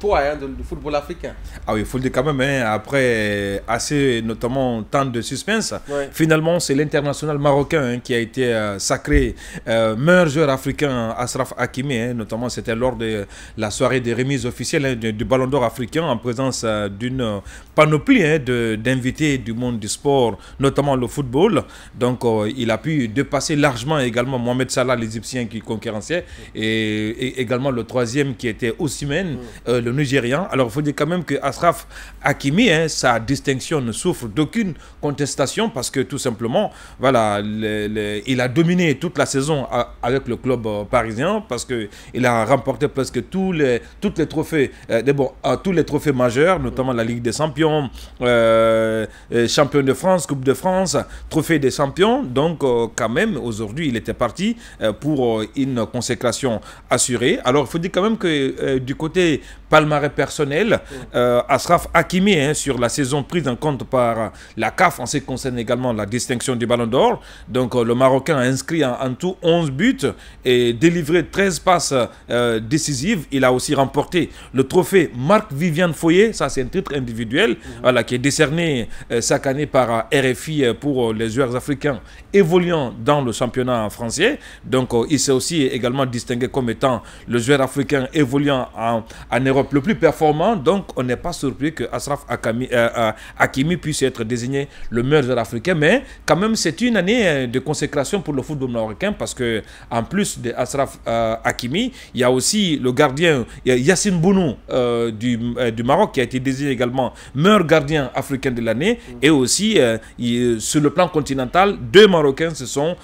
toit hein, du football africain. Ah oui, il faut le dire quand même, hein, après assez notamment tant de suspense, Ouais. finalement c'est l'international marocain hein, qui a été sacré meilleur joueur africain, Achraf Hakimi, hein, notamment c'était lors de la soirée de remise officielle hein, du Ballon d'Or africain en présence d'une panoplie hein, d'invités du monde du sport, notamment le football. Donc il a pu dépasser largement également Mohamed Salah, l'Égyptien qui concurrençait, et également le troisième qui était Osimhen, le Nigérian. Alors il faut dire quand même que Achraf Hakimi, hein, sa distinction ne souffre d'aucune contestation parce que tout simplement, voilà, il a dominé toute la saison avec le club parisien parce qu'il a remporté presque tous les trophées, tous les trophées majeurs, notamment la Ligue des Champions, champion de France, Coupe de France, trophée des champions. Donc quand même, aujourd'hui, il était parti pour une consécration assurée. Alors il faut dire quand même que du côté palmarès personnel, Achraf Hakimi, hein, sur la saison prise en compte par la CAF en ce qui concerne également la distinction du Ballon d'Or. Donc le Marocain a inscrit en tout 11 buts et délivré 13 passes décisives. Il a aussi remporté le trophée Marc-Viviane Foé, ça c'est un titre individuel, voilà, qui est décerné chaque année par RFI pour les joueurs africains évoluant dans le championnat français. Donc il s'est aussi également distingué comme étant le joueur africain évoluant en Europe le plus performant. Donc on n'est pas surpris que Achraf Hakimi puisse être désigné le meilleur joueur africain, mais quand même c'est une année de consécration pour le football marocain parce que en plus de Achraf Hakimi, il y a aussi le gardien Yassine Bounou du Maroc qui a été désigné également meilleur gardien africain de l'année. Et aussi sur le plan continental, deux Marocains se sont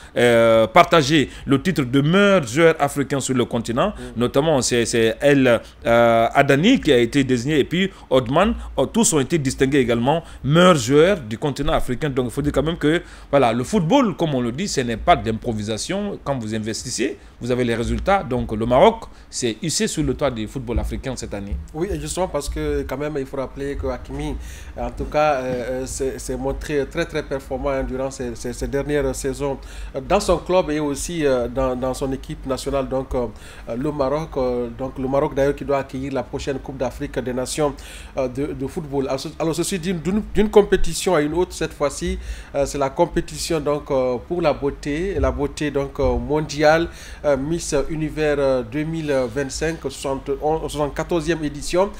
partagés le titre de meilleur joueur africain sur le continent, notamment c'est El Adani qui a été désigné et puis Odman, tous ont été distingués également meilleurs joueurs du continent africain. Donc il faut dire quand même que voilà, le football, comme on le dit, ce n'est pas d'improvisation. Quand vous investissez, vous avez les résultats. Donc le Maroc s'est hissé sur le toit du football africain cette année. Oui, et justement parce que quand même il faut rappeler que Hakimi, en tout cas, s'est montré très performant hein, durant ces dernières saisons dans son club et aussi dans son équipe nationale, donc le Maroc. Donc le Maroc d'ailleurs qui doit accueillir la prochaine Coupe d'Afrique des Nations de football. Alors ceci d'une compétition à une autre, cette fois-ci, c'est la compétition donc pour la beauté donc mondiale Miss Univers 2025, 74e édition.